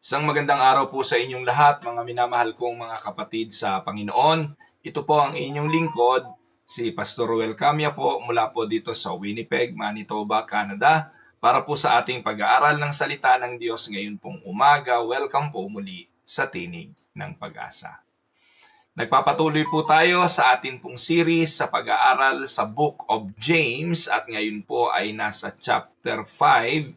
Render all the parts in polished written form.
Isang magandang araw po sa inyong lahat, mga minamahal kong mga kapatid sa Panginoon. Ito po ang inyong lingkod, si Pastor Ruel Camia po mula po dito sa Winnipeg, Manitoba, Canada, para po sa ating pag-aaral ng salita ng Diyos ngayon pong umaga. Welcome po muli sa Tinig ng Pag-asa. Nagpapatuloy po tayo sa atin pong series sa pag-aaral sa Book of James at ngayon po ay nasa chapter 5,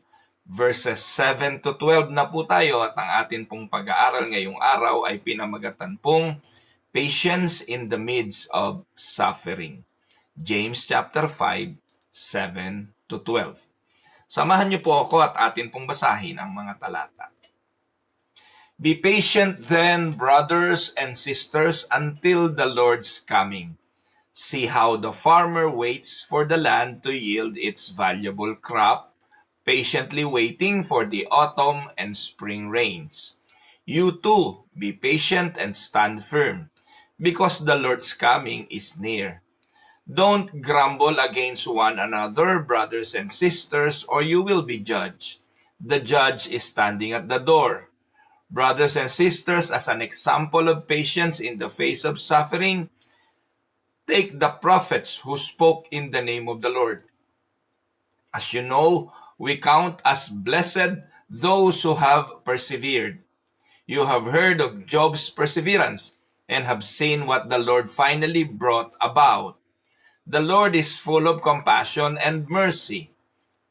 verses 7 to 12 na po tayo at ang atin pong pag-aaral ngayong araw ay pinamagatan pong Patience in the Midst of Suffering. James chapter 5, 7 to 12. Samahan niyo po ako at atin pong basahin ang mga talata. Be patient then, brothers and sisters, until the Lord's coming. See how the farmer waits for the land to yield its valuable crop, patiently waiting for the autumn and spring rains. You too, be patient and stand firm, because the Lord's coming is near. Don't grumble against one another, brothers and sisters, or you will be judged. The judge is standing at the door. Brothers and sisters, as an example of patience in the face of suffering, take the prophets who spoke in the name of the Lord. As you know, we count as blessed those who have persevered. You have heard of Job's perseverance and have seen what the Lord finally brought about. The Lord is full of compassion and mercy.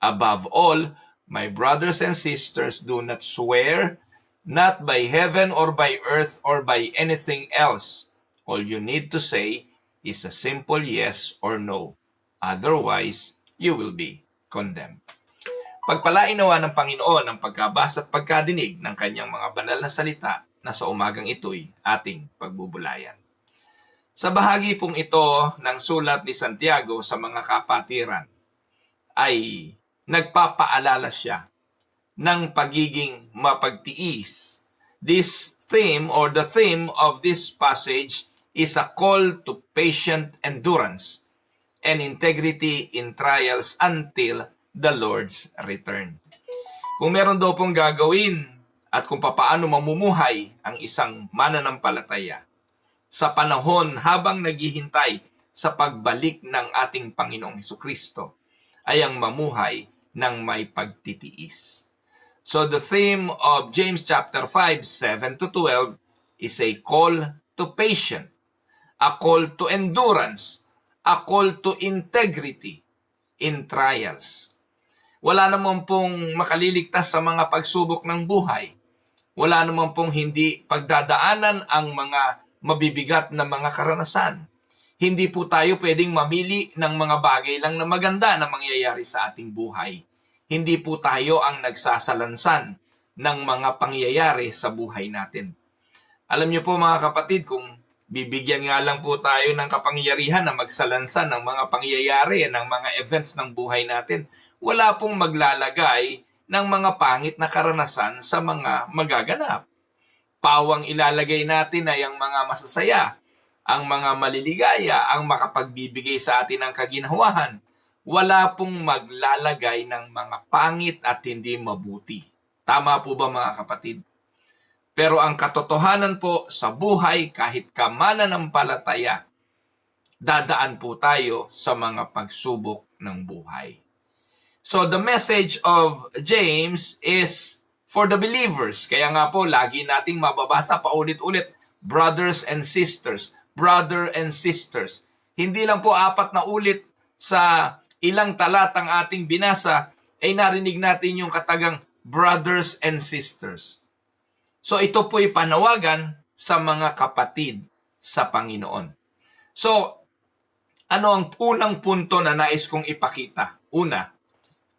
Above all, my brothers and sisters, do not swear, not by heaven or by earth or by anything else. All you need to say is a simple yes or no. Otherwise, you will be condemned. Pagpalain nawa ng Panginoon ang pagkabasa at pagkadinig ng kanyang mga banal na salita na sa umagang ito'y ating pagbubulayan. Sa bahagi pong ito ng sulat ni Santiago sa mga kapatiran ay nagpapaalala siya ng pagiging mapagtiis. This theme or the theme of this passage is a call to patient endurance and integrity in trials until the Lord's return. Kung meron daw pong gagawin at kung papaano mamumuhay ang isang mananampalataya sa panahon habang naghihintay sa pagbalik ng ating Panginoong Hesukristo, ay ang mamuhay ng may pagtitiis. So the theme of James chapter 5, 7 to 12 is a call to patience, a call to endurance, a call to integrity in trials. Wala naman pong makaliligtas sa mga pagsubok ng buhay. Wala naman pong hindi pagdadaanan ang mga mabibigat na mga karanasan. Hindi po tayo pwedeng mamili ng mga bagay lang na maganda na mangyayari sa ating buhay. Hindi po tayo ang nagsasalansan ng mga pangyayari sa buhay natin. Alam niyo po mga kapatid, kung bibigyan nga lang po tayo ng kapangyarihan na magsalansan ng mga pangyayari, ng mga events ng buhay natin, wala pong maglalagay ng mga pangit na karanasan sa mga magaganap. Pawang ilalagay natin ay ang mga masasaya, ang mga maliligaya, ang makapagbibigay sa atin ng kaginhawahan. Wala pong maglalagay ng mga pangit at hindi mabuti. Tama po ba mga kapatid? Pero ang katotohanan po sa buhay, kahit ka mananampalataya, dadaan po tayo sa mga pagsubok ng buhay. So the message of James is for the believers. Kaya nga po, lagi nating mababasa paulit-ulit, brothers and sisters, brother and sisters. Hindi lang po 4 na ulit sa ilang talatang ating binasa ay narinig natin yung katagang brothers and sisters. So ito po'y panawagan sa mga kapatid sa Panginoon. So, ano ang unang punto na nais kong ipakita? Una,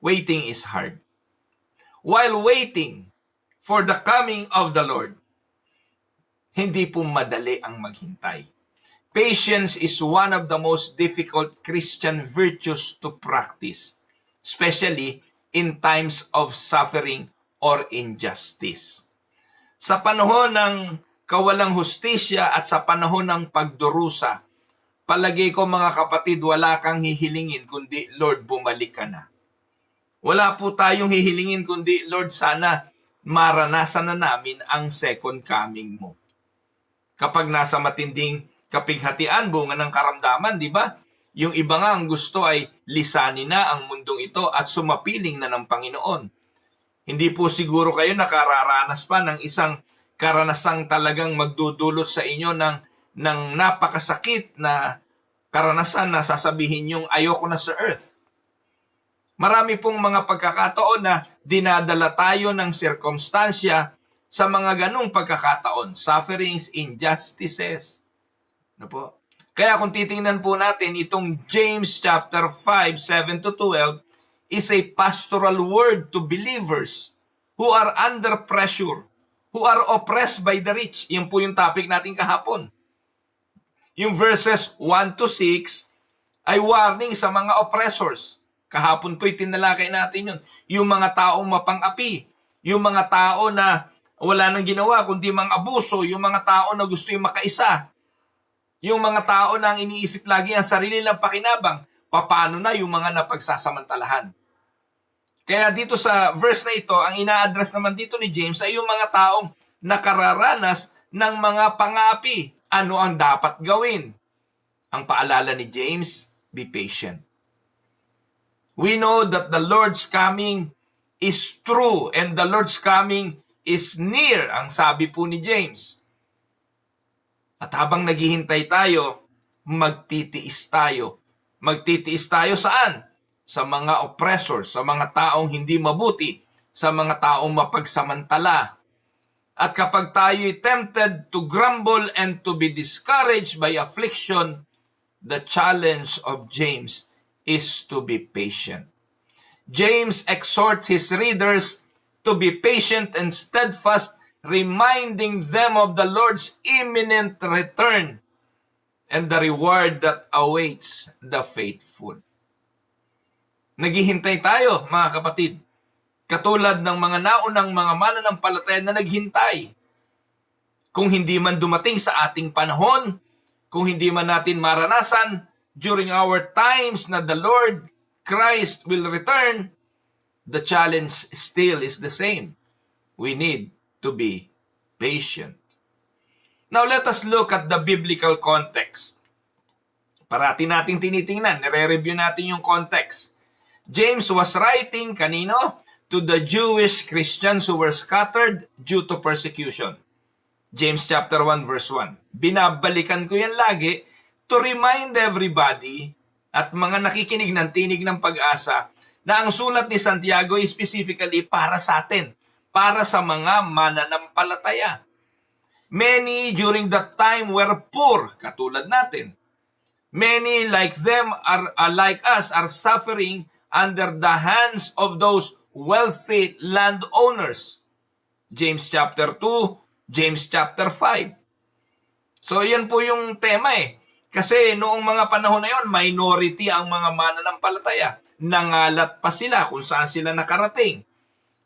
waiting is hard. While waiting for the coming of the Lord, hindi po madali ang maghintay. Patience is one of the most difficult Christian virtues to practice, especially in times of suffering or injustice. Sa panahon ng kawalang hustisya at sa panahon ng pagdurusa, palagay ko mga kapatid, wala kang hihilingin kundi, Lord, bumalik ka na. Wala po tayong hihilingin kundi, Lord, sana maranasan na namin ang second coming mo. Kapag nasa matinding kapighatian, bunga ng karamdaman, di ba? Yung iba nga ang gusto ay lisanin na ang mundong ito at sumapiling na ng Panginoon. Hindi po siguro kayo nakararanas pa ng isang karanasang talagang magdudulot sa inyo ng napakasakit na karanasan na sasabihin yung ayoko na sa earth. Marami pong mga pagkakataon na dinadala tayo ng sirkumstansya sa mga ganung pagkakataon, sufferings, injustices. Ano po? Kaya kung titingnan po natin, itong James chapter 5, 7-12 is a pastoral word to believers who are under pressure, who are oppressed by the rich. Yan po yung topic natin kahapon. Yung verses 1-6 ay warning sa mga oppressors. Kahapon po itinalakay natin yun. Yung mga taong mapang-api, yung mga tao na wala nang ginawa kundi mga abuso, yung mga tao na gusto yung makaisa, yung mga tao na ang iniisip lagi ang sarili ng pakinabang, paano na yung mga napagsasamantalahan. Kaya dito sa verse na ito, ang ina-address naman dito ni James ay yung mga taong nakararanas ng mga pang-aapi. Ano ang dapat gawin? Ang paalala ni James, be patient. We know that the Lord's coming is true and the Lord's coming is near, ang sabi po ni James. At habang naghihintay tayo, magtitiis tayo. Magtitiis tayo saan? Sa mga oppressors, sa mga taong hindi mabuti, sa mga taong mapagsamantala. At kapag tayo'y tempted to grumble and to be discouraged by affliction, the challenge of James is to be patient. James exhorts his readers to be patient and steadfast, reminding them of the Lord's imminent return and the reward that awaits the faithful. Naghihintay tayo, mga kapatid, katulad ng mga naunang mga mananampalataya na naghintay. Kung hindi man dumating sa ating panahon, kung hindi man natin maranasan during our times na the Lord Christ will return, the challenge still is the same. We need to be patient. Now let us look at the biblical context. Parati nating tinitingnan, nire-review natin yung context. James was writing kanino? To the Jewish Christians who were scattered due to persecution. James chapter 1 verse 1. Binabalikan ko yan lagi to remind everybody at mga nakikinig ng tinig ng pag-asa na ang sulat ni Santiago is specifically para sa atin, para sa mga mananampalataya. Many during that time were poor, katulad natin. Many like them like us are suffering under the hands of those wealthy landowners. James chapter 2, James chapter 5. So yan po yung tema eh. Kasi noong mga panahon na yon, minority ang mga mananampalataya. Nangalat pa sila kung saan sila nakarating.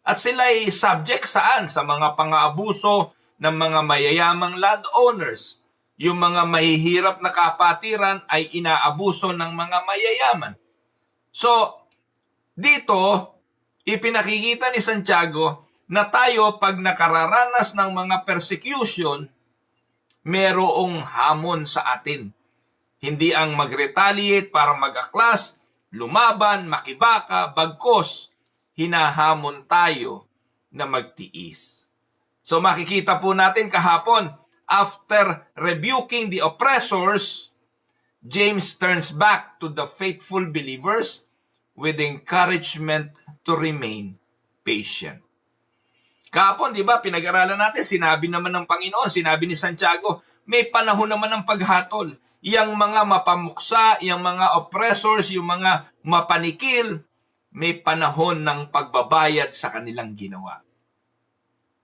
At sila ay subject saan? Sa mga pang-aabuso ng mga mayayamang landowners. Yung mga mahihirap na kapatiran ay inaabuso ng mga mayayaman. So, dito, ipinakikita ni Santiago na tayo pag nakararanas ng mga persecution, merong hamon sa atin. Hindi ang mag-retaliate para mag-aklas, lumaban, makibaka, bagkos. Hinahamon tayo na magtiis. So makikita po natin kahapon, after rebuking the oppressors, James turns back to the faithful believers with encouragement to remain patient. Kahapon, di ba, pinag-aralan natin, sinabi naman ng Panginoon, sinabi ni Santiago, may panahon naman ng paghatol. Yang mga mapamuksa, yang mga oppressors, yung mga mapanikil, may panahon ng pagbabayad sa kanilang ginawa.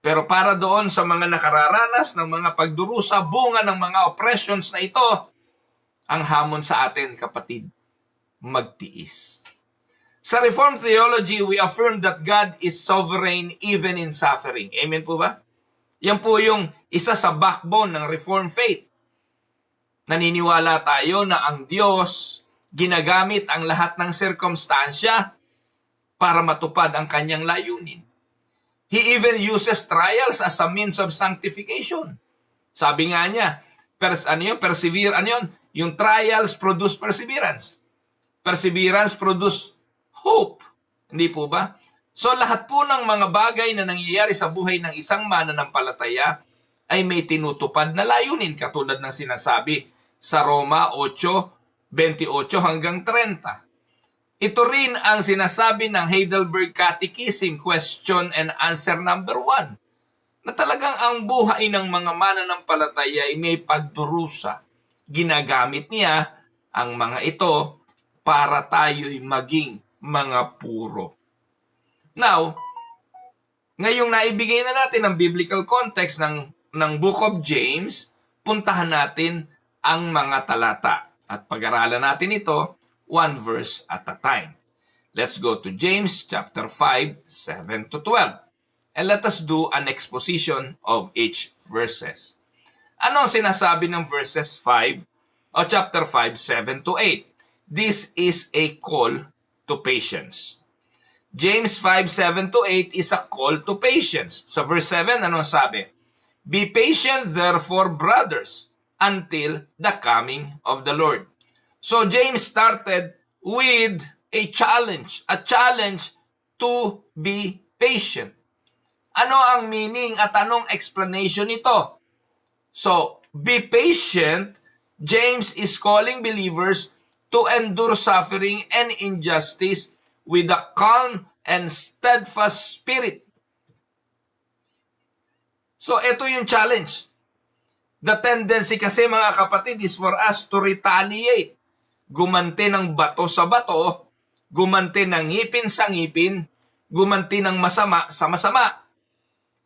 Pero para doon sa mga nakararanas ng mga pagdurusa, bunga ng mga oppressions na ito, ang hamon sa atin, kapatid, magtiis. Sa Reformed Theology, we affirm that God is sovereign even in suffering. Amen po ba? Yan po yung isa sa backbone ng Reformed faith. Naniniwala tayo na ang Diyos ginagamit ang lahat ng sirkumstansya para matupad ang kanyang layunin. He even uses trials as a means of sanctification. Sabi nga niya, persevere, yung trials produce perseverance. Perseverance produce hope. Hindi po ba? So lahat po ng mga bagay na nangyayari sa buhay ng isang mananampalataya ay may tinutupad na layunin, katulad ng sinasabi sa Roma 8:28 hanggang 30. Ito rin ang sinasabi ng Heidelberg Catechism, question and answer number 1, na talagang ang buhay ng mga mananampalataya ay may pagdurusa. Ginagamit niya ang mga ito para tayo'y maging mga puro. Now, ngayong naibigay na natin ang biblical context ng Book of James, puntahan natin ang mga talata. At pag-aralan natin ito, one verse at a time. Let's go to James chapter 5, 7 to 12. And let us do an exposition of each verses. Ano ang sinasabi ng verses 5 o chapter 5, 7 to 8? This is a call to patience. James 5, 7 to 8 is a call to patience. Sa verse 7, ano sabi? Be patient therefore, brothers, until the coming of the Lord. So James started with a challenge to be patient. Ano ang meaning at anong explanation nito? So, be patient. James is calling believers to endure suffering and injustice with a calm and steadfast spirit. So, ito yung challenge. The tendency kasi, mga kapatid, is for us to retaliate. Gumanti ng bato sa bato, gumanti ng ngipin sa ngipin, gumanti ng masama sa masama.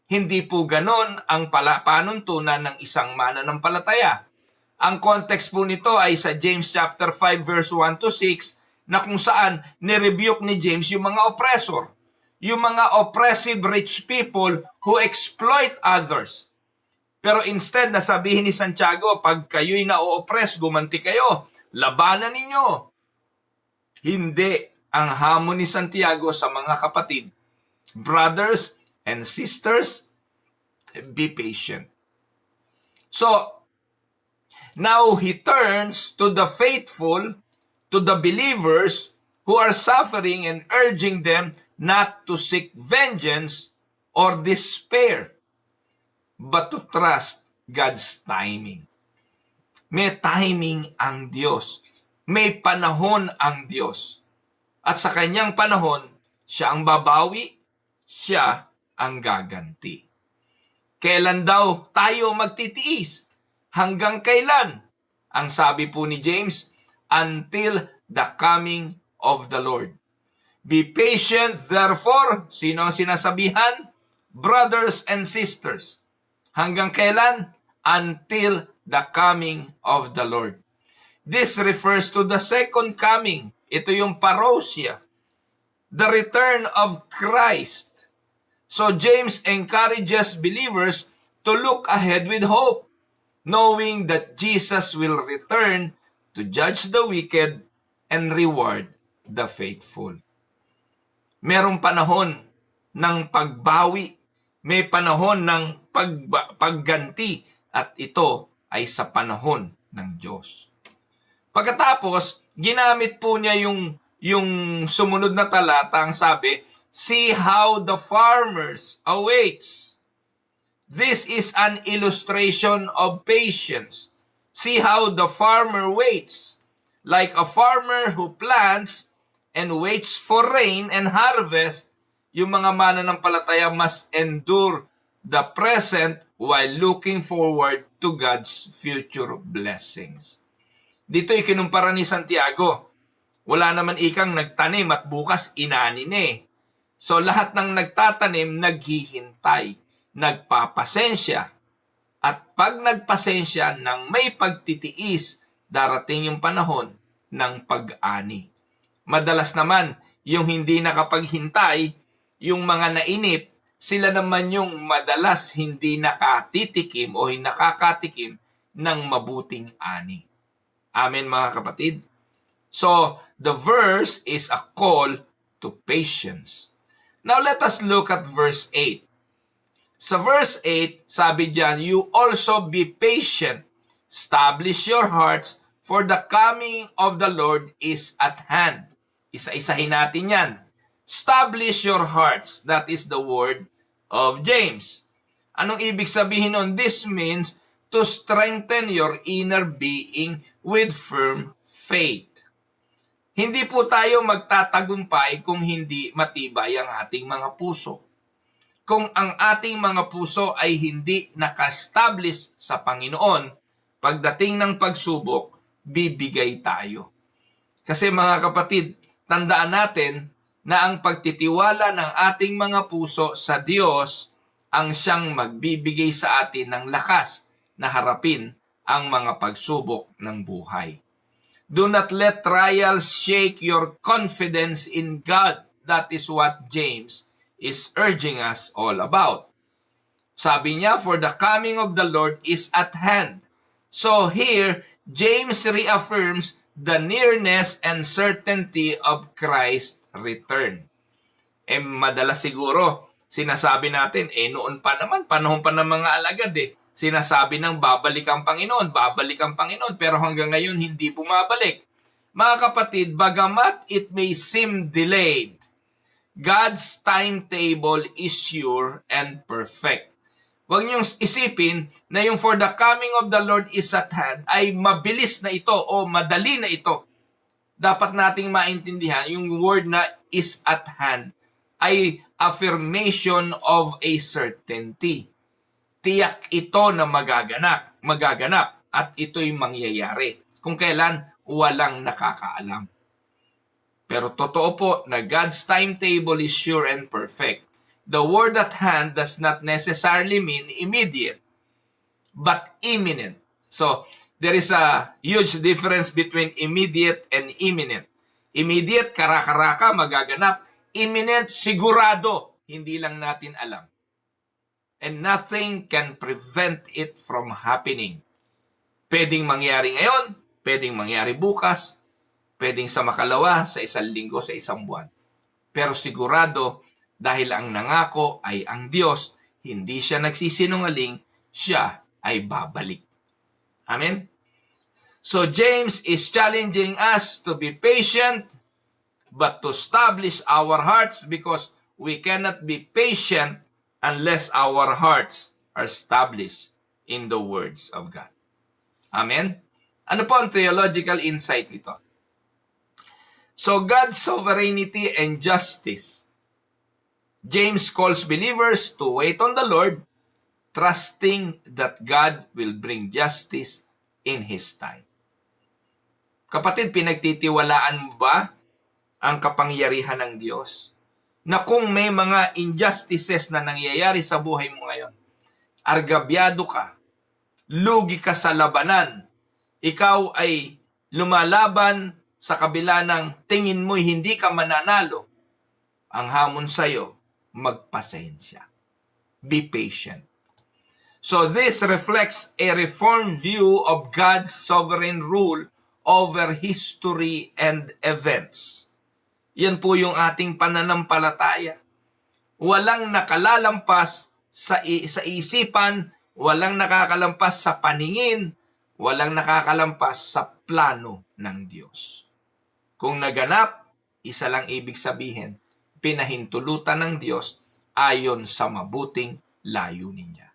Hindi po ganon ang panuntunan ng isang mananampalataya. Ang context po nito ay sa James chapter 5 verse 1 to 6, na kung saan nirebuke ni James yung mga oppressor, yung mga oppressive rich people who exploit others. Pero instead na sabihin ni Santiago, pag kayo'y na-oppress, gumanti kayo, labanan ninyo. Hindi ang hamon ni Santiago sa mga kapatid. Brothers and sisters, be patient. So, now he turns to the faithful, to the believers who are suffering and urging them not to seek vengeance or despair, but to trust God's timing. May timing ang Diyos. May panahon ang Diyos. At sa kanyang panahon, siya ang babawi, siya ang gaganti. Kailan daw tayo magtitiis? Hanggang kailan? Ang sabi po ni James, until the coming of the Lord. Be patient, therefore. Sino ang sinasabihan? Brothers and sisters. Hanggang kailan? Until the coming of the Lord. This refers to the second coming. Ito yung parousia, the return of Christ. So James encourages believers to look ahead with hope, knowing that Jesus will return to judge the wicked and reward the faithful. Merong panahon ng pagbawi, may panahon ng pagganti, at ito ay sa panahon ng Diyos. Pagkatapos, ginamit po niya yung sumunod na talata, ang sabi, see how the farmers awaits. This is an illustration of patience. See how the farmer waits. Like a farmer who plants and waits for rain and harvest, yung mga mananampalataya must endure the present while looking forward to God's future blessings. Dito ikinumpara ni Santiago. Wala naman ikang nagtanim at bukas inanin eh. So lahat ng nagtatanim, naghihintay, nagpapasensya. At pag nagpasensya ng may pagtitiis, darating yung panahon ng pag-ani. Madalas naman, yung hindi nakapaghintay, yung mga nainip, sila naman yung madalas hindi nakatitikim o nakakatikim ng mabuting ani. Amen, mga kapatid? So, the verse is a call to patience. Now, let us look at verse 8. Sa verse 8, sabi diyan, you also be patient. Establish your hearts, for the coming of the Lord is at hand. Isa-isahin natin yan. Establish your hearts. That is the word of James. Anong ibig sabihin nun? This means to strengthen your inner being with firm faith. Hindi po tayo magtatagumpay kung hindi matibay ang ating mga puso. Kung ang ating mga puso ay hindi naka-establish sa Panginoon, pagdating ng pagsubok, bibigay tayo. Kasi mga kapatid, tandaan natin na ang pagtitiwala ng ating mga puso sa Diyos ang siyang magbibigay sa atin ng lakas na harapin ang mga pagsubok ng buhay. Do not let trials shake your confidence in God. That is what James is urging us all about. Sabi niya, for the coming of the Lord is at hand. So here, James reaffirms the nearness and certainty of Christ's return. Madalas siguro, sinasabi natin, noon pa naman, panahon pa ng mga alagad sinasabi ng babalik ang Panginoon, pero hanggang ngayon hindi bumabalik. Mga kapatid, bagamat it may seem delayed, God's timetable is sure and perfect. Huwag niyong isipin na yung for the coming of the Lord is at hand ay mabilis na ito o madali na ito. Dapat nating maintindihan yung word na is at hand ay affirmation of a certainty. Tiyak ito na magaganap at ito'y mangyayari. Kung kailan, walang nakakaalam. Pero totoo po na God's timetable is sure and perfect. The word at hand does not necessarily mean immediate, but imminent. So, there is a huge difference between immediate and imminent. Immediate, kara-karaka, magaganap. Imminent, sigurado, hindi lang natin alam. And nothing can prevent it from happening. Pwedeng mangyari ngayon, pwedeng mangyari bukas, pwedeng sa makalawa, sa isang linggo, sa isang buwan. Pero sigurado, dahil ang nangako ay ang Diyos, hindi siya nagsisinungaling, siya ay babalik. Amen? So James is challenging us to be patient, but to establish our hearts, because we cannot be patient unless our hearts are established in the words of God. Amen? Ano po ang theological insight nito? So God's sovereignty and justice. James calls believers to wait on the Lord, trusting that God will bring justice in His time. Kapatid, pinagtitiwalaan mo ba ang kapangyarihan ng Diyos? Na kung may mga injustices na nangyayari sa buhay mo ngayon, argabyado ka, lugi ka sa labanan, ikaw ay lumalaban sa kabila ng tingin mo'y hindi ka mananalo, ang hamon sa'yo, magpasensya. Be patient. So this reflects a reformed view of God's sovereign rule over history and events. Yan po yung ating pananampalataya. Walang nakalalampas sa isipan, walang nakakalampas sa paningin, walang nakakalampas sa plano ng Diyos. Kung naganap, isa lang ibig sabihin, pinahintulutan ng Diyos ayon sa mabuting layunin niya.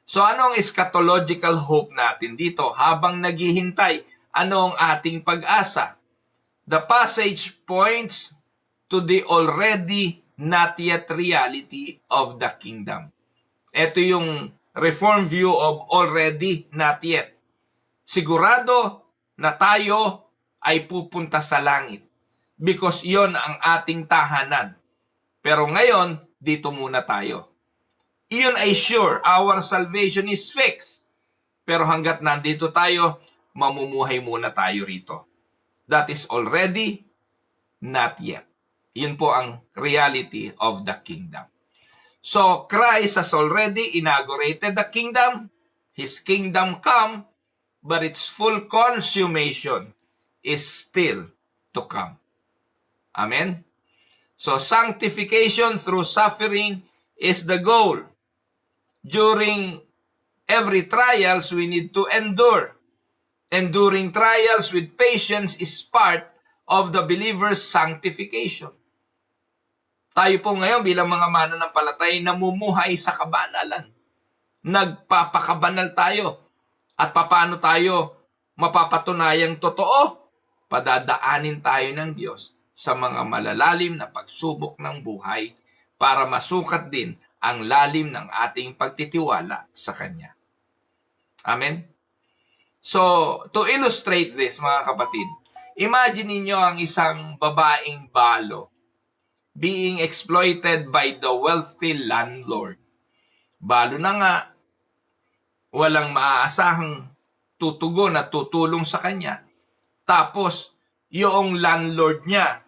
So ano ang eschatological hope natin dito habang naghihintay? Ano ang ating pag-asa? The passage points to the already not yet reality of the kingdom. Ito yung reform view of already not yet. Sigurado na tayo ay pupunta sa langit because yon ang ating tahanan. Pero ngayon, dito muna tayo. Iyon ay sure, our salvation is fixed. Pero hanggat nandito tayo, mamumuhay muna tayo rito. That is already not yet. Yun po ang reality of the kingdom. So Christ has already inaugurated the kingdom. His kingdom come, but its full consummation is still to come. Amen? So sanctification through suffering is the goal. During every trials, we need to endure. Enduring trials with patience is part of the believer's sanctification. Tayo po ngayon bilang mga mananampalatay namumuhay sa kabanalan. Nagpapakabanal tayo. At paano tayo mapapatunayang totoo? Padadaanin tayo ng Diyos sa mga malalalim na pagsubok ng buhay para masukat din ang lalim ng ating pagtitiwala sa Kanya. Amen? So, to illustrate this, mga kapatid, imagine ninyo ang isang babaeng balo being exploited by the wealthy landlord. Balo na nga, walang maaasahang tutugon at tutulong sa kanya. Tapos, yung landlord niya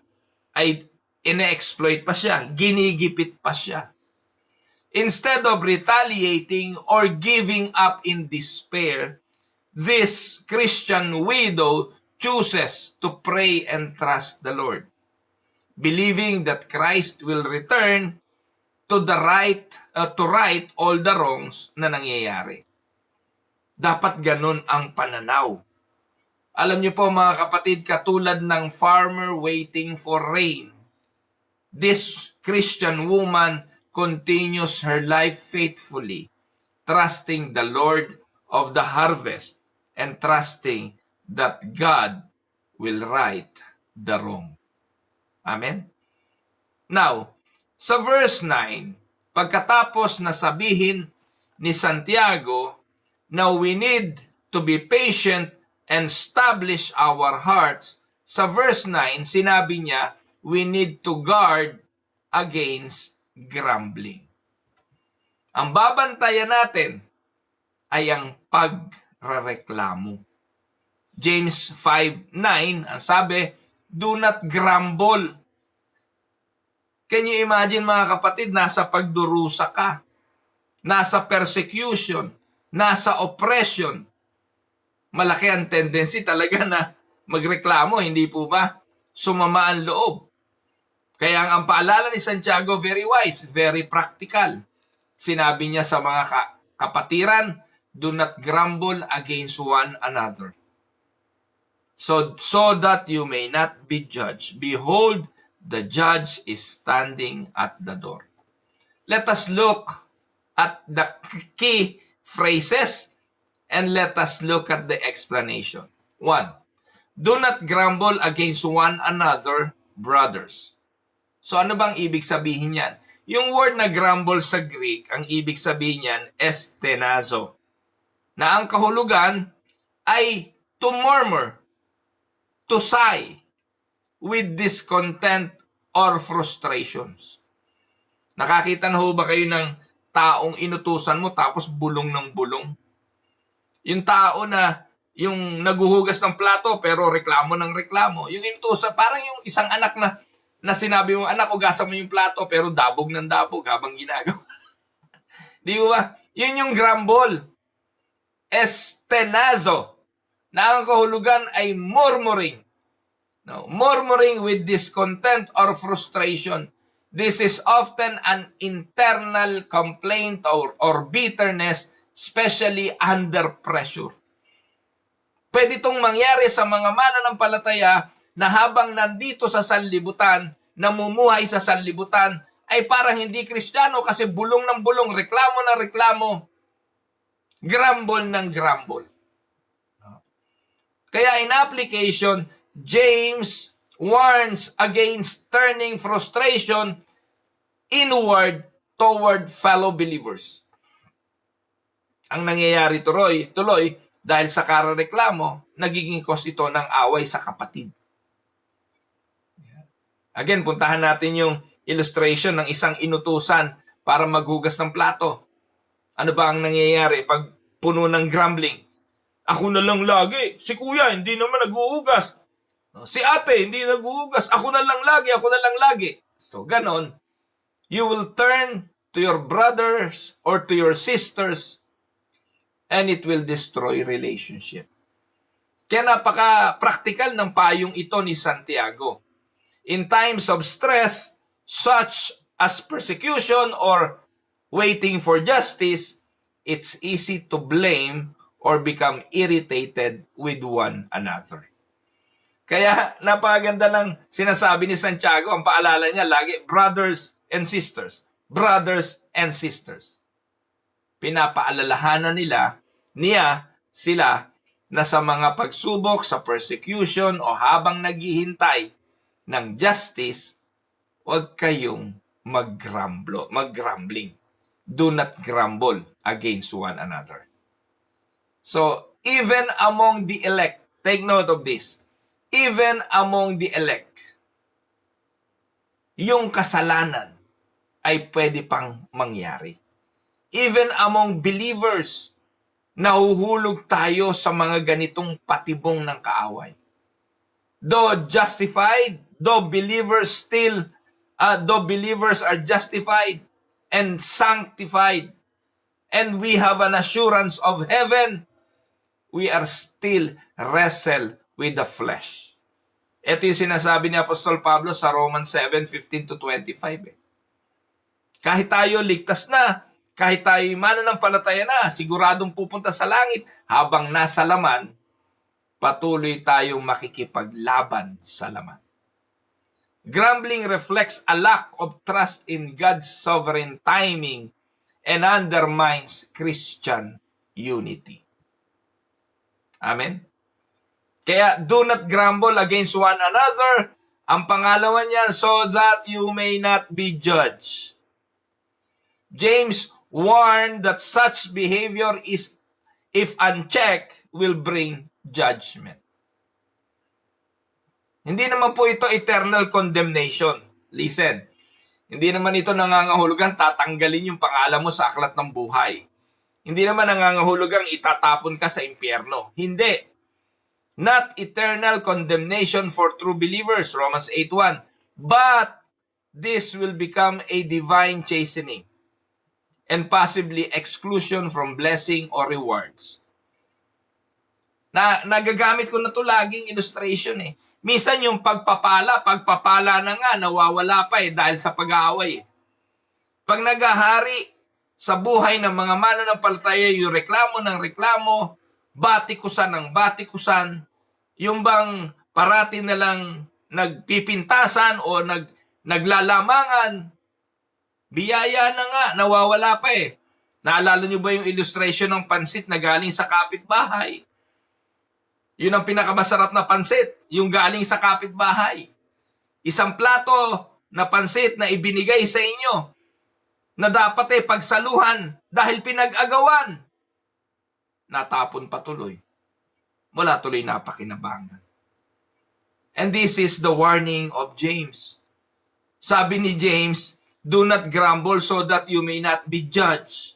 ay ine-exploit pa siya, ginigipit pa siya. Instead of retaliating or giving up in despair, this Christian widow chooses to pray and trust the Lord, believing that Christ will return to right all the wrongs na nangyayari. Dapat ganun ang pananaw. Alam niyo po mga kapatid, katulad ng farmer waiting for rain, this Christian woman continues her life faithfully, trusting the Lord of the harvest and trusting that God will right the wrong. Amen? Now, sa verse 9, pagkatapos na sabihin ni Santiago na we need to be patient and establish our hearts, sa verse 9, sinabi niya, we need to guard against grumbling. Ang babantayan natin ay ang pagrereklamo. James 5:9, ang sabi, do not grumble. Can you imagine mga kapatid, nasa pagdurusa ka, nasa persecution, nasa oppression. Malaki ang tendency talaga na magreklamo, hindi po ba? Sumama ang loob. Kaya ang paalala ni Santiago, very wise, very practical. Sinabi niya sa mga kapatiran, do not grumble against one another. So that you may not be judged. Behold, the judge is standing at the door. Let us look at the key phrases and let us look at the explanation. 1. Do not grumble against one another, brothers. So ano bang ibig sabihin yan? Yung word na grumble sa Greek, ang ibig sabihin yan, estenazo. Na ang kahulugan ay to murmur, to sigh, with discontent or frustrations. Nakakita na ho ba kayo ng taong inutusan mo tapos bulong ng bulong? Yung tao na yung naguhugas ng plato pero reklamo ng reklamo. Yung inutusan, parang yung isang anak na sinabi mo, anak, ugasan mo yung plato pero dabog ng dabog habang ginagawa. Di ba? Yun yung grumble. Estenazo. Na ang kahulugan ay murmuring. No, murmuring with discontent or frustration. This is often an internal complaint or bitterness, especially under pressure. Pwede itong mangyari sa mga mananampalataya na habang nandito sa sanlibutan, namumuhay sa sanlibutan, ay parang hindi Kristiyano kasi bulong ng bulong, reklamo ng reklamo, grumble ng grumble. Kaya in application, James warns against turning frustration inward toward fellow believers. Ang nangyayari tuloy, dahil sa karareklamo, nagiging cause ito ng away sa kapatid. Again, puntahan natin yung illustration ng isang inutusan para maghugas ng plato. Ano ba ang nangyayari pag puno ng grumbling? Ako na lang lagi. Si kuya, hindi naman naghuhugas. Si ate, hindi naghuhugas. Ako na lang lagi. So, ganon. You will turn to your brothers or to your sisters and it will destroy relationship. Kaya napaka-practical ng payong ito ni Santiago. In times of stress, such as persecution or waiting for justice, it's easy to blame or become irritated with one another. Kaya napakaganda ng sinasabi ni Santiago, ang paalala niya lagi, brothers and sisters. Brothers and sisters. Pinapaalalahanan niya sila na sa mga pagsubok, sa persecution o habang naghihintay ng justice, huwag kayong mag-grumbling. Do not grumble against one another. So, even among the elect, take note of this, even among the elect, yung kasalanan ay pwede pang mangyari. Even among believers, nahuhulog tayo sa mga ganitong patibong ng kaaway. Though justified, though believers are justified and sanctified, and we have an assurance of heaven, we are still wrestle with the flesh. Ito yung sinasabi ni Apostol Pablo sa Romans 7:15-25. Kahit tayo ligtas na, kahit tayo mananampalataya na, siguradong pupunta sa langit, habang nasa laman, patuloy tayong makikipaglaban sa laman. Grumbling reflects a lack of trust in God's sovereign timing and undermines Christian unity. Amen? Kaya do not grumble against one another. Ang pangalawa niya, so that you may not be judged. James warned that such behavior is, if unchecked, will bring judgment. Hindi naman po ito eternal condemnation. Listen, hindi naman ito nangangahulugan tatanggalin yung pangalan mo sa aklat ng buhay. Hindi naman nangangahulugang itatapon ka sa impyerno. Hindi. Not eternal condemnation for true believers, Romans 8:1. But this will become a divine chastening and possibly exclusion from blessing or rewards. Nagagamit ko na ito laging illustration eh. Minsan yung pagpapala na nga, nawawala pa dahil sa pag-aaway eh. Pag naghahari sa buhay ng mga mananampalataya, yung reklamo ng reklamo, batikusan ng batikusan, yung bang parati na lang nagpipintasan o naglalamangan, biyaya na nga, nawawala pa eh. Naalala nyo ba yung illustration ng pansit na galing sa kapitbahay? Yun ang pinakamasarap na pansit, yung galing sa kapitbahay. Isang plato na pansit na ibinigay sa inyo na dapat pagsaluhan dahil pinag-agawan. Natapon patuloy. Wala tuloy napakinabangan. And this is the warning of James. Sabi ni James, do not grumble so that you may not be judged.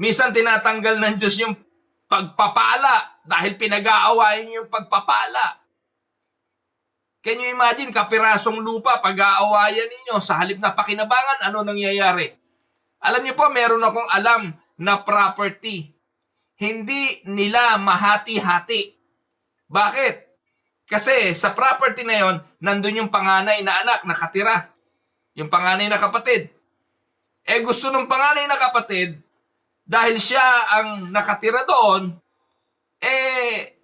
Minsan tinatanggal ng Diyos yung pagpapala dahil pinag-aawayan yung pagpapala. Can you imagine, kapirasong lupa, pag-aawayan ninyo, sa halip na pakinabangan, ano nangyayari? Alam niyo po, meron akong alam na property. Hindi nila mahati-hati. Bakit? Kasi sa property na yon, nandun yung panganay na anak nakatira. Yung panganay na kapatid. Gusto ng panganay na kapatid, dahil siya ang nakatira doon,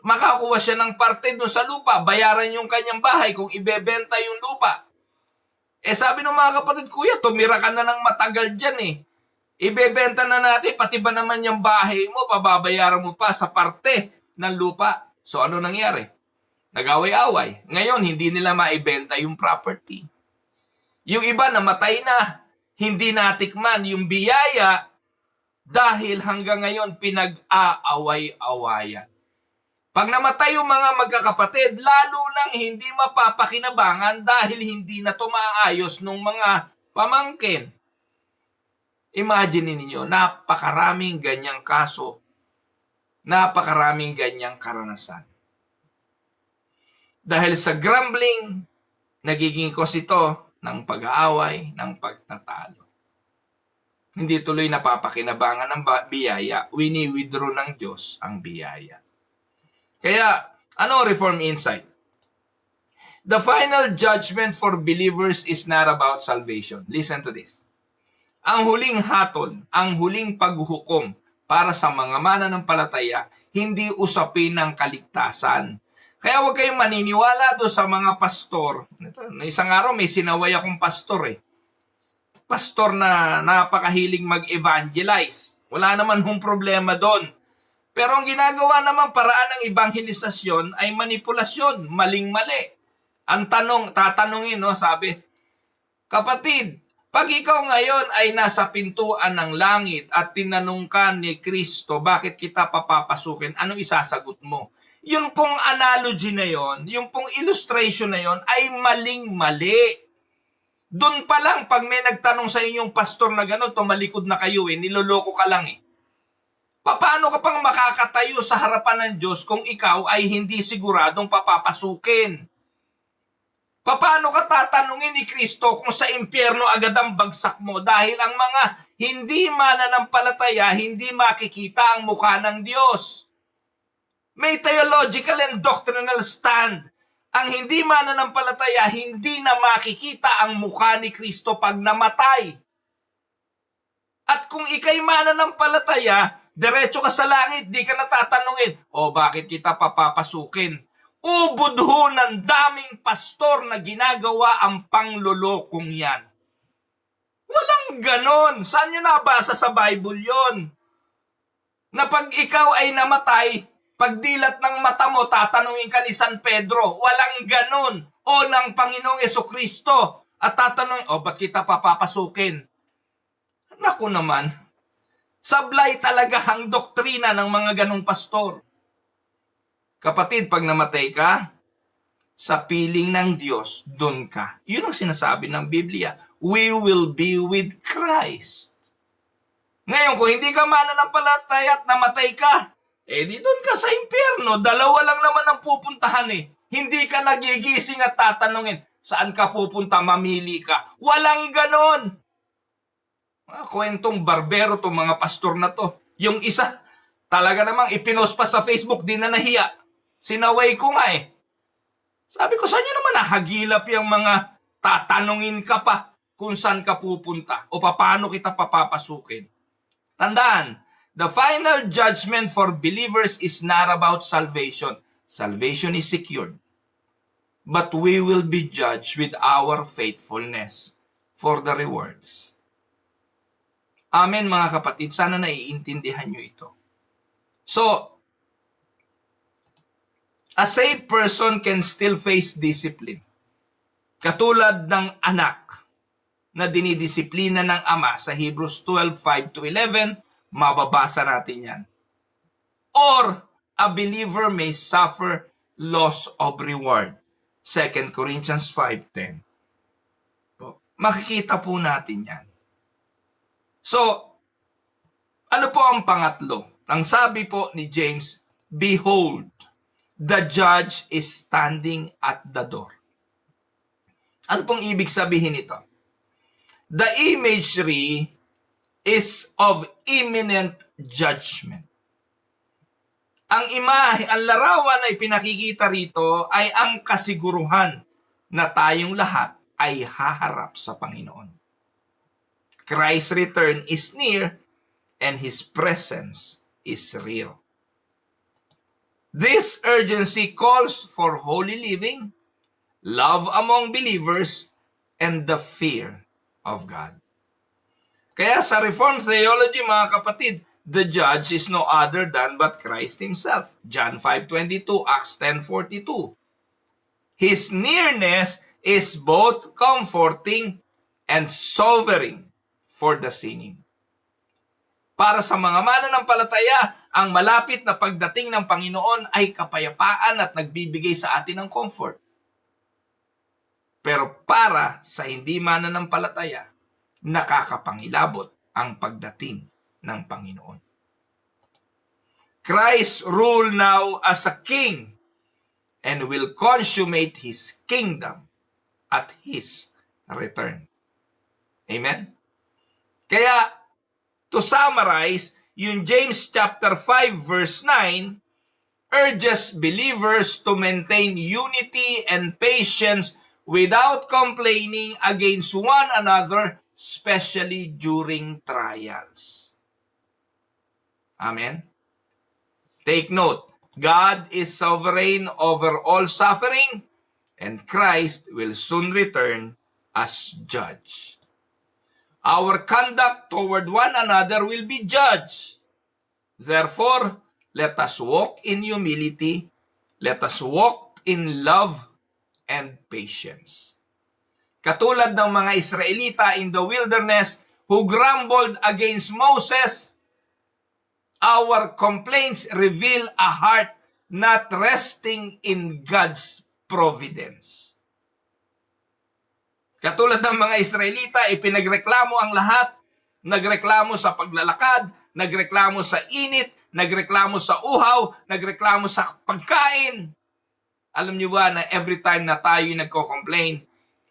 makakuha siya ng parte doon sa lupa, bayaran yung kanyang bahay kung ibebenta yung lupa. Sabi ng mga kapatid, kuya, tumira ka na ng matagal dyan eh. Ibebenta na natin, pati ba naman yung bahay mo, pababayaran mo pa sa parte ng lupa. So ano nangyari? Nag-away-away. Ngayon, hindi nila maibenta yung property. Yung iba namatay na, hindi natikman yung biyaya dahil hanggang ngayon pinag-aaway-awayan. Pag namatay yung mga magkakapatid, lalo nang hindi mapapakinabangan dahil hindi na tumaayos ng mga pamangkin. Imagine ninyo, napakaraming ganyang kaso, napakaraming ganyang karanasan. Dahil sa grumbling, nagiging cause ito ng pag-aaway, ng pagtatalo. Hindi tuloy napapakinabangan ng biyaya, wini-withdraw ng Diyos ang biyaya. Kaya, ano reform insight? The final judgment for believers is not about salvation. Listen to this. Ang huling hatol, ang huling paghuhukom para sa mga mananampalataya, hindi usapin ng kaligtasan. Kaya huwag kayong maniniwala doon sa mga pastor. Isang araw may sinaway akong pastor Pastor na napakahiling mag-evangelize. Wala naman hong problema doon. Pero ang ginagawa naman paraan ng evangelisasyon ay manipulasyon, maling-mali. Ang tatanungin, sabi, kapatid, pag ikaw ngayon ay nasa pintuan ng langit at tinanong ka ni Kristo, bakit kita papapasukin, anong isasagot mo? Yung pong analogy na yon, yung pong illustration na yon ay maling-mali. Doon pa lang, pag may nagtanong sa inyong pastor na gano'n, tumalikod na kayo niloloko ka lang Paano ka pang makakatayo sa harapan ng Diyos kung ikaw ay hindi siguradong papapasukin? Paano ka tatanungin ni Kristo kung sa impyerno agad ang bagsak mo dahil ang mga hindi mananampalataya hindi makikita ang mukha ng Diyos? May theological and doctrinal stand. Ang hindi mananampalataya hindi na makikita ang mukha ni Kristo pag namatay. At kung ikay mananampalataya, diretso ka sa langit, di ka natatanungin, bakit kita papapasukin? Ubod ho ng daming pastor na ginagawa ang panglolokong yan. Walang ganon. Saan nyo nabasa sa Bible yon? Na pag ikaw ay namatay, pagdilat ng mata mo, tatanungin ka ni San Pedro. Walang ganon. O ng Panginoong Jesucristo. At tatanungin, ba't kita papapasukin? Naku naman, sablay talaga ang doktrina ng mga ganong pastor. Kapatid, pag namatay ka, sa piling ng Diyos, doon ka. Yun ang sinasabi ng Biblia. We will be with Christ. Ngayon, kung hindi ka mananampalataya at namatay ka, di doon ka sa impyerno. Dalawa lang naman ang pupuntahan Hindi ka nagigising at tatanungin, saan ka pupunta, mamili ka. Walang ganon. Kwentong barbero to mga pastor na to. Yung isa, talaga namang ipinost pa sa Facebook, di na nahiya. Sinaway ko nga Sabi ko, saan nyo naman nahagilap yung mga tatanungin ka pa kung saan ka pupunta o paano kita papapasukin. Tandaan, the final judgment for believers is not about salvation. Salvation is secured. But we will be judged with our faithfulness for the rewards. Amen mga kapatid, sana naiintindihan nyo ito. So, a saved person can still face discipline. Katulad ng anak na dinidisiplina ng ama sa Hebrews 12:5-11, mababasa natin yan. Or, a believer may suffer loss of reward. 2 Corinthians 5:10. Makikita po natin yan. So, ano po ang pangatlo? Ang sabi po ni James, behold, the judge is standing at the door. Ano pong ibig sabihin nito? The imagery is of imminent judgment. Ang imahe, ang larawan na ipinakikita rito ay ang kasiguruhan na tayong lahat ay haharap sa Panginoon. Christ's return is near and His presence is real. This urgency calls for holy living, love among believers, and the fear of God. Kaya sa Reformed theology, mga kapatid, the judge is no other than but Christ Himself. John 5:22, Acts 10:42. His nearness is both comforting and sovereign for the sinning. Para sa mga mananampalataya, ang malapit na pagdating ng Panginoon ay kapayapaan at nagbibigay sa atin ng comfort. Pero para sa hindi mananampalataya, nakakapangilabot ang pagdating ng Panginoon. Christ rule now as a king and will consummate His kingdom at His return. Amen? Kaya, to summarize, yung James chapter 5 verse 9 urges believers to maintain unity and patience without complaining against one another, especially during trials. Amen? Take note, God is sovereign over all suffering, and Christ will soon return as judge. Our conduct toward one another will be judged. Therefore, let us walk in humility, let us walk in love and patience. Katulad ng mga Israelita in the wilderness who grumbled against Moses, our complaints reveal a heart not resting in God's providence. Katulad ng mga Israelita, ipinagreklamo ang lahat. Nagreklamo sa paglalakad, nagreklamo sa init, nagreklamo sa uhaw, nagreklamo sa pagkain. Alam niyo ba na every time na tayo nagko-complain,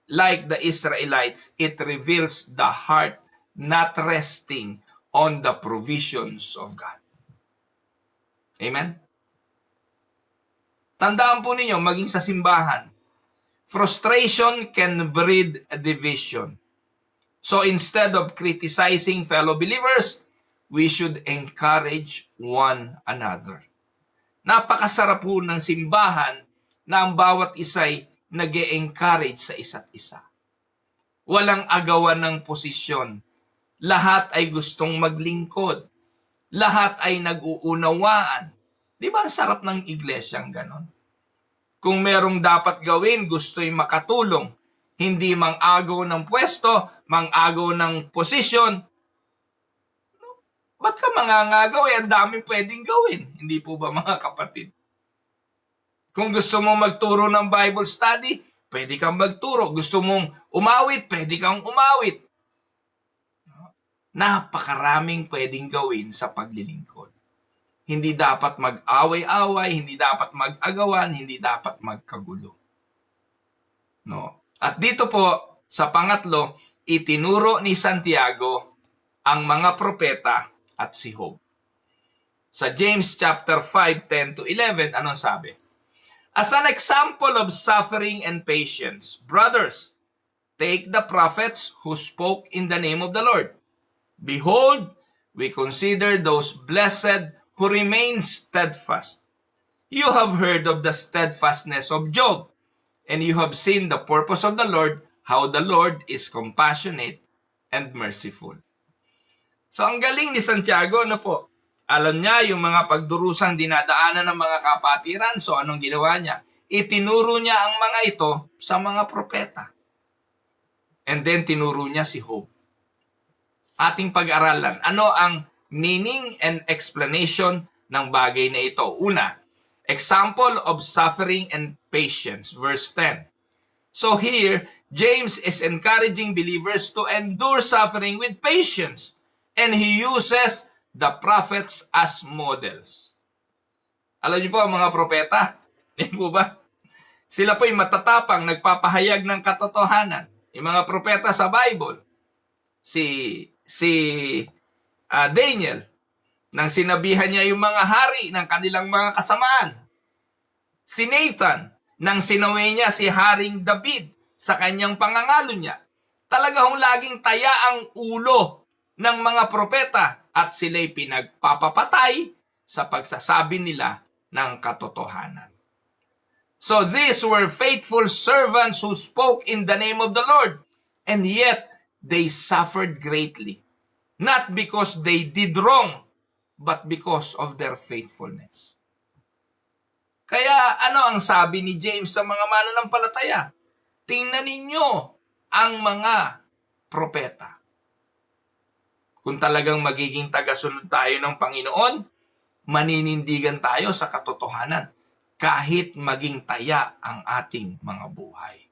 like the Israelites, it reveals the heart not resting on the provisions of God. Amen? Tandaan po ninyo, maging sa simbahan, frustration can breed a division. So instead of criticizing fellow believers, we should encourage one another. Napakasarap po ng simbahan na ang bawat isa'y nag-e-encourage sa isa't isa. Walang agawan ng posisyon. Lahat ay gustong maglingkod. Lahat ay nag-uunawaan. Di ba ang sarap ng iglesyang ganon? Kung merong dapat gawin, gusto'y makatulong. Hindi mang-agaw ng pwesto, mang-agaw ng posisyon. Ba't ka mangangagaw? Ang daming pwedeng gawin. Hindi po ba mga kapatid? Kung gusto mong magturo ng Bible study, pwede kang magturo. Gusto mong umawit, pwede kang umawit. Napakaraming pwedeng gawin sa paglilingkod. Hindi dapat mag-away-away, hindi dapat mag-agawan, hindi dapat magkagulo. No. At dito po, sa pangatlo, itinuro ni Santiago ang mga propeta at si Job. Sa James chapter 5, 10 to 11, anong sabi? As an example of suffering and patience, brothers, take the prophets who spoke in the name of the Lord. Behold, we consider those blessed who remain steadfast. You have heard of the steadfastness of Job, and you have seen the purpose of the Lord, how the Lord is compassionate and merciful. So ang galing ni Santiago, ano po? Alam niya yung mga pagdurusang dinadaanan ng mga kapatiran, so anong ginawa niya? Itinuro niya ang mga ito sa mga propeta. And then tinuro niya si Job. Ating pag-aralan, ano ang meaning and explanation ng bagay na ito? Una, example of suffering and patience, verse 10. So here, James is encouraging believers to endure suffering with patience, and he uses the prophets as models. Alam niyo po ang mga propeta? Yan po ba? Sila po'y matatapang, nagpapahayag ng katotohanan. Yung mga propeta sa Bible, si Daniel, nang sinabihan niya yung mga hari ng kanilang mga kasamaan. Si Nathan, nang sinaway niya si Haring David sa kanyang pangangalo niya. Talaga hong laging taya ang ulo ng mga propeta at sila'y pinagpapapatay sa pagsasabi nila ng katotohanan. So these were faithful servants who spoke in the name of the Lord, and yet they suffered greatly, not because they did wrong, but because of their faithfulness. Kaya ano ang sabi ni James sa mga mananampalataya? Tingnan ninyo ang mga propeta. Kung talagang magiging tagasunod tayo ng Panginoon, maninindigan tayo sa katotohanan kahit maging taya ang ating mga buhay.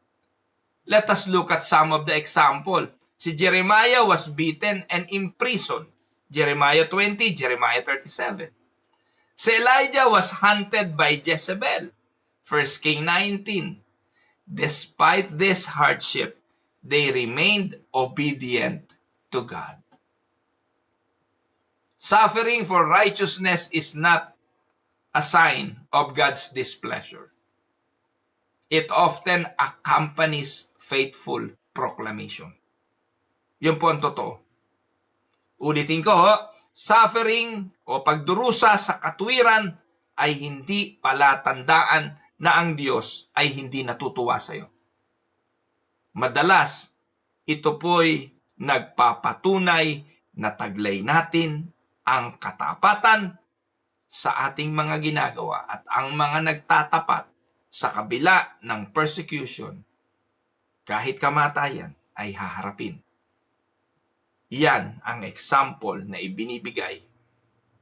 Let us look at some of the example. Si Jeremiah was beaten and imprisoned. Jeremiah 20, Jeremiah 37. Si Elijah was hunted by Jezebel. 1 King 19. Despite this hardship, they remained obedient to God. Suffering for righteousness is not a sign of God's displeasure. It often accompanies faithful proclamation. Yun po ang totoo. Ulitin ko, suffering o pagdurusa sa katwiran ay hindi palatandaan na ang Diyos ay hindi natutuwa sa iyo. Madalas, ito po'y nagpapatunay na taglay natin ang katapatan sa ating mga ginagawa at ang mga nagtatapat sa kabila ng persecution, kahit kamatayan, ay haharapin. Yan ang example na ibinibigay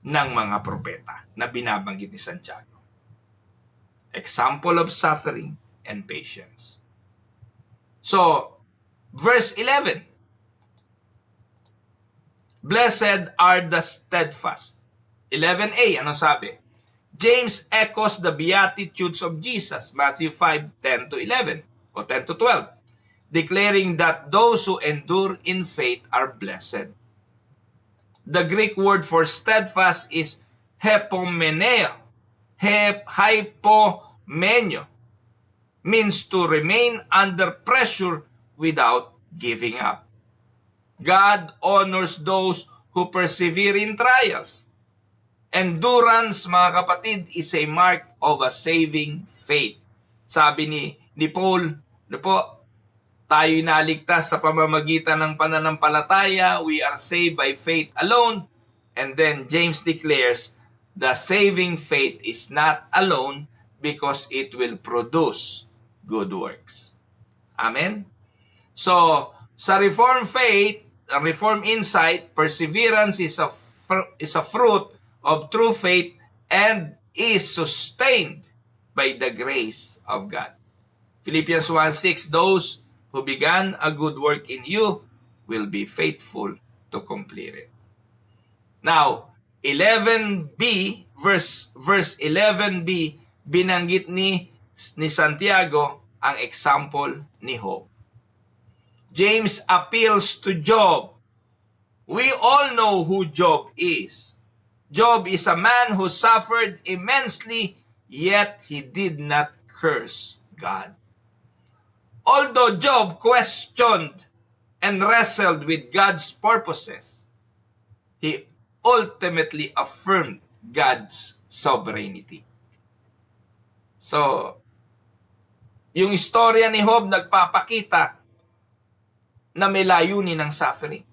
ng mga propeta na binabanggit ni Santiago. Example of suffering and patience. So, verse 11. Blessed are the steadfast. 11a, ano sabi? James echoes the Beatitudes of Jesus, Matthew 5:10 to 11, o 10 to 12. Declaring that those who endure in faith are blessed. The Greek word for steadfast is hypomeneo. Hypomeneo means to remain under pressure without giving up. God honors those who persevere in trials. Endurance, mga kapatid, is a mark of a saving faith. Sabi ni Paul, tayo'y naligtas sa pamamagitan ng pananampalataya. We are saved by faith alone. And then James declares, the saving faith is not alone because it will produce good works. Amen? So, sa Reformed faith, Reformed insight, perseverance is a fruit of true faith and is sustained by the grace of God. Philippians 1:6, those who began a good work in you will be faithful to complete it. Now, 11b, verse 11b, binanggit ni Santiago ang example ni Job. James appeals to Job. We all know who Job is. Job is a man who suffered immensely, yet he did not curse God. Although Job questioned and wrestled with God's purposes, he ultimately affirmed God's sovereignty. So, yung istorya ni Job nagpapakita na may layunin ng suffering.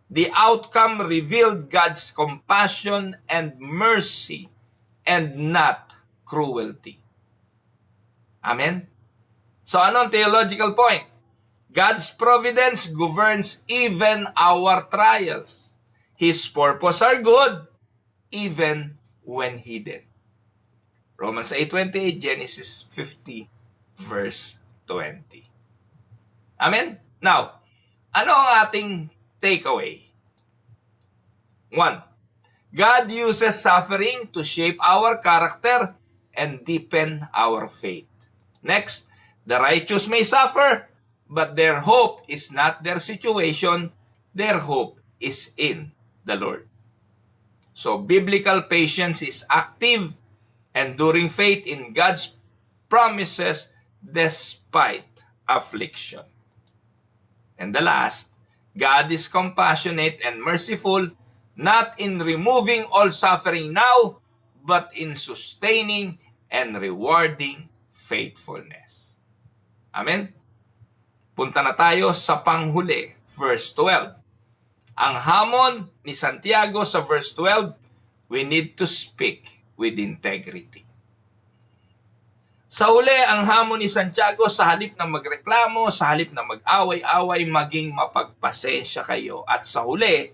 The outcome revealed God's compassion and mercy and not cruelty. Amen? So anong theological point? God's providence governs even our trials. His purpose are good even when hidden. Romans 8:28, Genesis 50, verse 20. Amen? Now, ano ang ating takeaway? 1. God uses suffering to shape our character and deepen our faith. Next, the righteous may suffer, but their hope is not their situation. Their hope is in the Lord. So, biblical patience is active, enduring faith in God's promises despite affliction. And the last, God is compassionate and merciful, not in removing all suffering now, but in sustaining and rewarding faithfulness. Amen? Punta na tayo sa panghuli, verse 12. Ang hamon ni Santiago sa verse 12, we need to speak with integrity. Sa huli, ang hamon ni Santiago, sa halip na magreklamo, sa halip na mag-away-away, maging mapagpasensya kayo. At sa huli,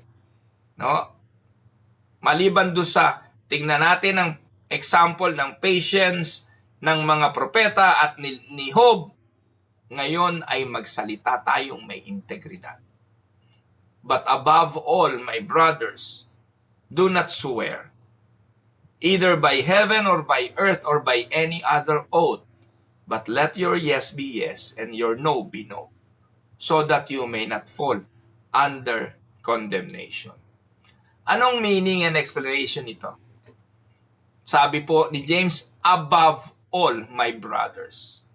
maliban doon sa tingnan natin ang example ng patience ng mga propeta at ni Job, ngayon ay magsalita tayong may integridad. But above all, my brothers, do not swear, either by heaven or by earth or by any other oath, but let your yes be yes and your no be no, so that you may not fall under condemnation. Anong meaning and explanation nito? Sabi po ni James, above all, my brothers.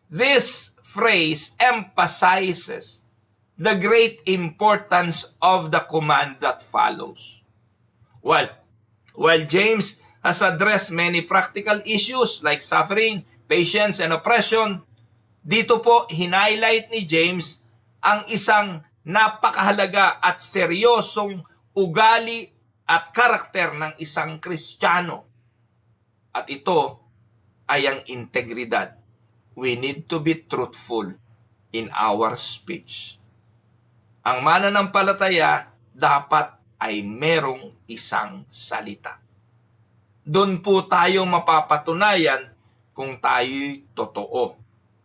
This phrase emphasizes the great importance of the command that follows. While, while James has addressed many practical issues like suffering, patience, and oppression, dito po hinighlight ni James ang isang napakahalaga at seryosong ugali at karakter ng isang Kristiyano. At ito ay ang integridad. We need to be truthful in our speech. Ang mananampalataya dapat ay merong isang salita. Doon po tayo mapapatunayan kung tayo'y totoo.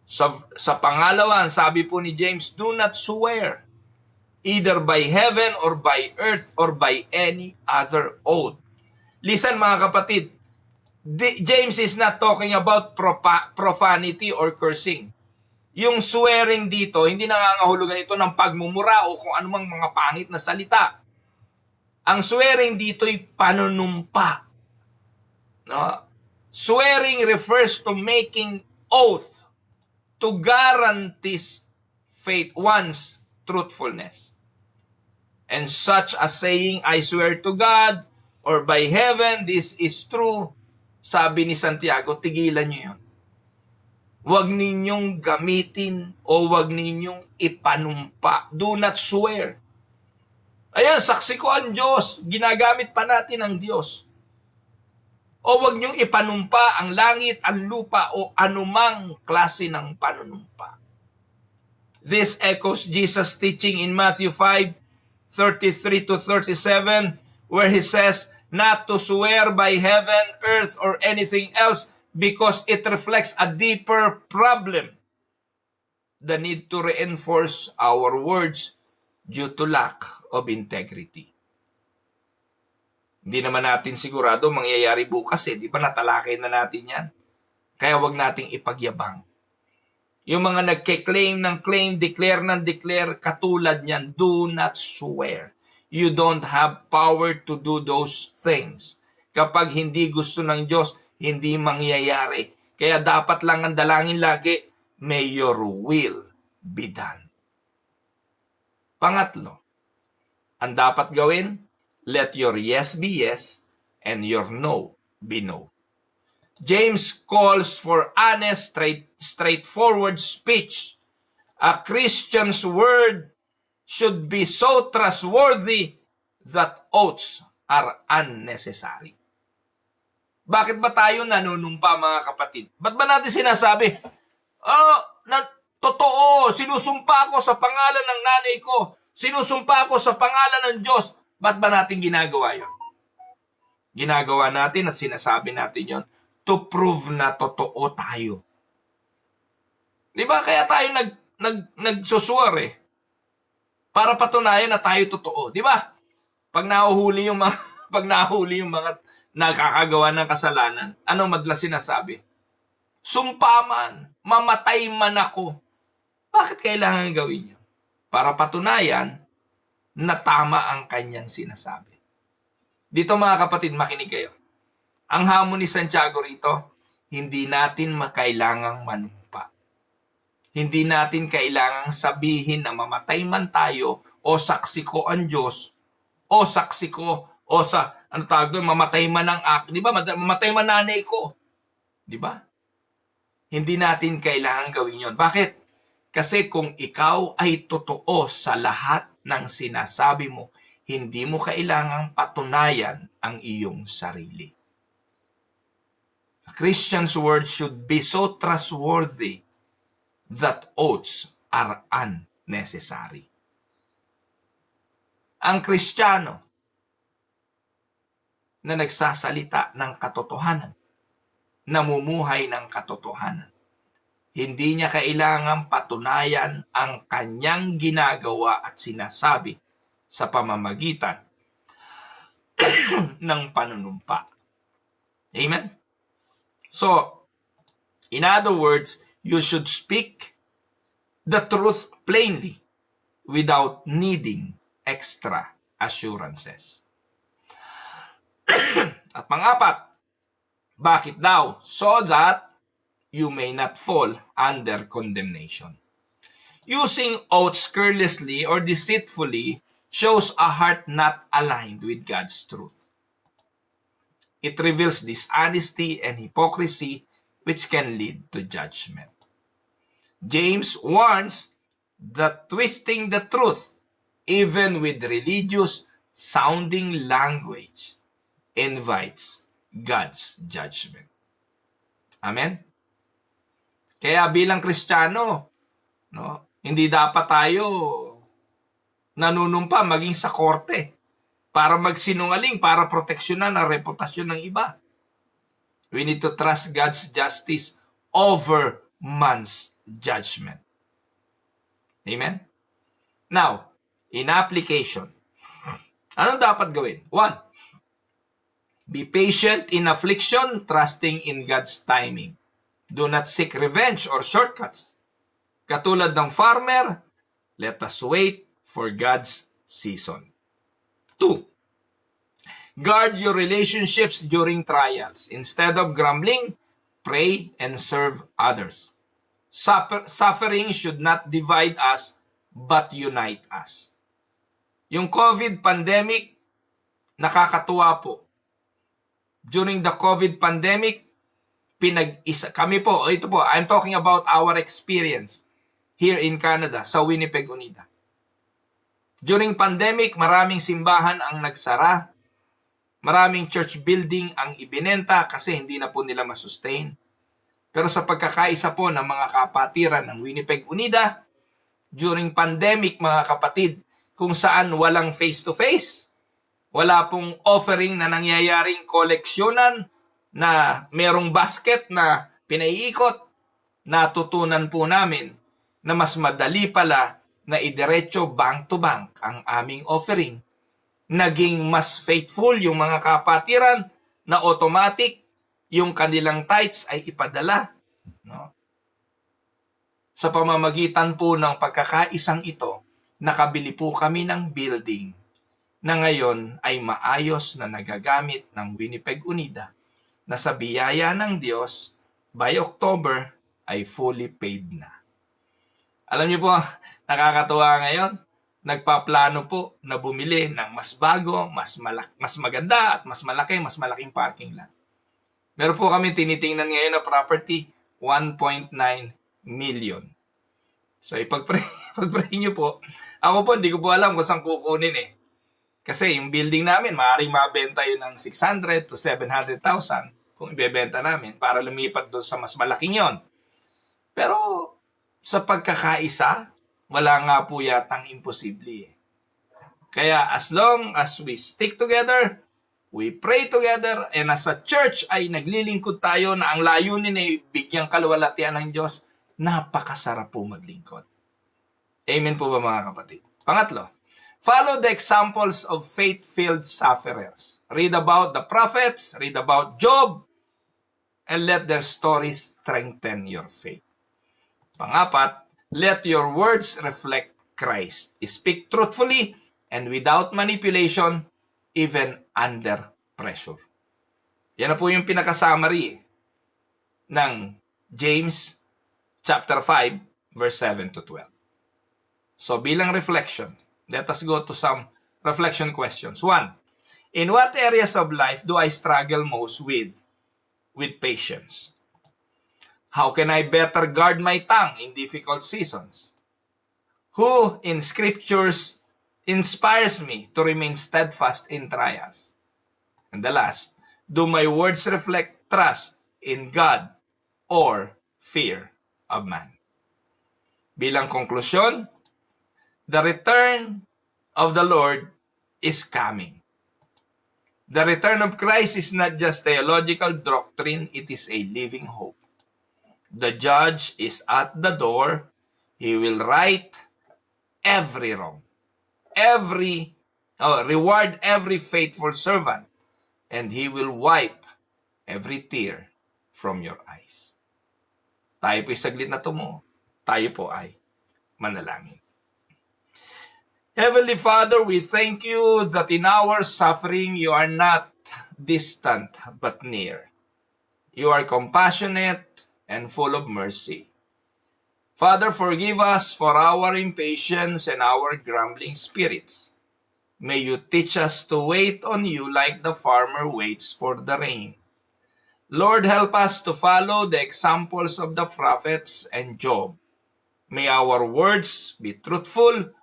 Sa pangalawan, sabi po ni James, do not swear, either by heaven or by earth or by any other oath. Listen mga kapatid, James is not talking about profanity or cursing. Yung swearing dito, hindi nangangahulugan ito ng pagmumura o kung anumang mga pangit na salita. Ang swearing dito ay panunumpa. No? Swearing refers to making oath to guarantees faith one's truthfulness. And such as saying, I swear to God, or by heaven, this is true. Sabi ni Santiago, tigilan niyo yun. Huwag ninyong gamitin o huwag ninyong ipanumpa. Do not swear. Ayan, saksi ko ang Diyos. Ginagamit pa natin ang Diyos. O huwag niyong ipanumpa ang langit, ang lupa o anumang klase ng panunumpa. This echoes Jesus' teaching in Matthew 5:33 to 37, where He says, not to swear by heaven, earth, or anything else because it reflects a deeper problem. The need to reinforce our words due to lack of integrity. Hindi naman natin sigurado mangyayari bukas di ba natalakay na natin yan? Kaya wag nating ipagyabang. Yung mga nagke-claim ng claim, declare ng declare, katulad niyan, do not swear. You don't have power to do those things. Kapag hindi gusto ng Diyos, hindi mangyayari. Kaya dapat lang ang dalangin lagi, may your will be done. Pangatlo, ang dapat gawin, let your yes be yes and your no be no. James calls for honest, straightforward speech. A Christian's word should be so trustworthy that oaths are unnecessary. Bakit ba tayo nanunumpa mga kapatid? Ba't ba natin sinasabi, totoo, sinusumpa ako sa pangalan ng nanay ko, sinusumpa ako sa pangalan ng Diyos. Ba't ba natin ginagawa yun? Ginagawa natin at sinasabi natin yon to prove na totoo tayo. Di ba? Kaya tayo nagsuswar para patunayan na tayo totoo. Di ba? Pag nahuhuli yung mga nakakagawa ng kasalanan, ano madalas sinasabi? Sumpa man, mamatay man ako. Bakit kailangan gawin yun? Para patunayan na tama ang kanyang sinasabi. Dito mga kapatid, makinig kayo. Ang hamon ni Santiago rito, hindi natin makailangang manumpa. Hindi natin kailangang sabihin na mamatay man tayo o saksi ko ang Diyos o saksi ko o mamatay man ang di ba? Mamatay man nanay ko. Di ba? Hindi natin kailangang gawin yon. Bakit? Kasi kung ikaw ay totoo sa lahat ng sinasabi mo, hindi mo kailangang patunayan ang iyong sarili. A Christian's words should be so trustworthy that oaths are unnecessary. Ang Kristiyano na nagsasalita ng katotohanan, namumuhay ng katotohanan, hindi niya kailangang patunayan ang kanyang ginagawa at sinasabi sa pamamagitan ng panunumpa. Amen? So, in other words, you should speak the truth plainly without needing extra assurances. At pangapat, bakit daw? So that you may not fall under condemnation. Using oaths carelessly or deceitfully shows a heart not aligned with God's truth. It reveals dishonesty and hypocrisy, which can lead to judgment. James warns that twisting the truth, even with religious-sounding language, invites God's judgment. Amen? Kaya bilang Kristiyano, hindi dapat tayo nanunumpa maging sa korte para magsinungaling, para proteksyonan ang reputasyon ng iba. We need to trust God's justice over man's judgment. Amen? Now, in application, anong dapat gawin? 1. Be patient in affliction, trusting in God's timing. Do not seek revenge or shortcuts. Katulad ng farmer, let us wait for God's season. 2. Guard your relationships during trials. Instead of grumbling, pray and serve others. Suffering should not divide us, but unite us. Yung COVID pandemic, nakakatuwa po. During the COVID pandemic, kami po, ito po, I'm talking about our experience here in Canada, sa Winnipeg, Unida. During pandemic, maraming simbahan ang nagsara. Maraming church building ang ibinenta kasi hindi na po nila masustain. Pero sa pagkakaisa po ng mga kapatiran ng Winnipeg, Unida, during pandemic, mga kapatid, kung saan walang face-to-face, wala pong offering na nangyayaring koleksyonan na merong basket na pinaiikot, natutunan po namin na mas madali pala na idiretso bank to bank ang aming offering. Naging mas faithful yung mga kapatiran na automatic yung kanilang tithes ay ipadala. No? Sa pamamagitan po ng pagkakaisang ito, nakabili po kami ng building na ngayon ay maayos na nagagamit ng Winnipeg Unida na sa biyaya ng Diyos, by October ay fully paid na. Alam niyo po, nakakatuwa ngayon, nagpaplano po na bumili ng mas bago, mas maganda at mas malaking parking lot. Meron po kami tinitingnan ngayon na property, 1.9 million. So ipag-pray niyo po. Ako po, hindi ko po alam kung saan kukunin eh. Kasi yung building namin, maaaring mabenta yun ng 600 to 700,000 kung ibebenta namin para lumipat doon sa mas malaking yon. Pero sa pagkakaisa, wala nga po yatang imposible eh. Kaya as long as we stick together, we pray together, and as a church ay naglilingkod tayo na ang layunin ay bigyang kaluwalhatian ng Diyos, napakasarap po maglingkod. Amen po ba mga kapatid? Pangatlo, follow the examples of faith-filled sufferers. Read about the prophets, read about Job, and let their stories strengthen your faith. Pangapat, let your words reflect Christ. Speak truthfully and without manipulation, even under pressure. Yan na po yung pinaka-summary ng James chapter 5, verse 7 to 12. So bilang reflection, let us go to some reflection questions. 1. In what areas of life do I struggle most with patience? How can I better guard my tongue in difficult seasons? Who in scriptures inspires me to remain steadfast in trials? And the last, do my words reflect trust in God or fear of man? Bilang konklusyon, the return of the Lord is coming. The return of Christ is not just theological doctrine, it is a living hope. The judge is at the door. He will right every wrong. Reward every faithful servant. And He will wipe every tear from your eyes. Tayo po'y saglit na tumo. Tayo po ay manalangin. Heavenly Father, we thank you that in our suffering you are not distant but near. You are compassionate and full of mercy. Father, forgive us for our impatience and our grumbling spirits. May you teach us to wait on you like the farmer waits for the rain. Lord, help us to follow the examples of the prophets and Job. May our words be truthful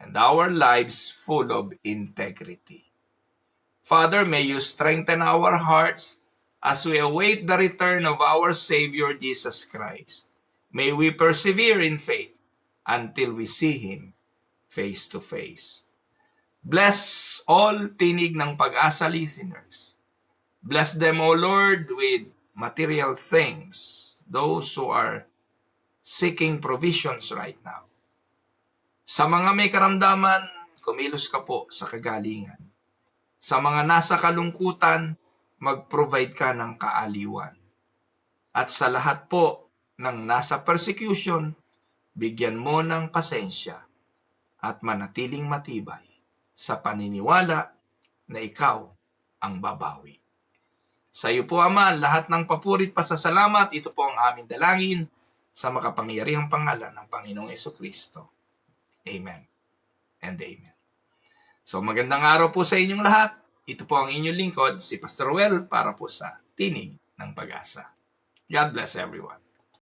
and our lives full of integrity. Father, may you strengthen our hearts as we await the return of our Savior Jesus Christ. May we persevere in faith until we see Him face to face. Bless all tinig ng Pag-asa listeners. Bless them, O Lord, with material things, those who are seeking provisions right now. Sa mga may karamdaman, kumilos ka po sa kagalingan. Sa mga nasa kalungkutan, mag-provide ka ng kaaliwan. At sa lahat po ng nasa persecution, bigyan mo ng pasensya at manatiling matibay sa paniniwala na ikaw ang babawi. Sa iyo po, Ama, lahat ng papurit pasasalamat, ito po ang aming dalangin sa makapangyarihang pangalan ng Panginoong Jesucristo. Amen and amen. So magandang araw po sa inyong lahat. Ito po ang inyong lingkod, si Pastor Well, para po sa Tinig ng Pag-asa. God bless everyone.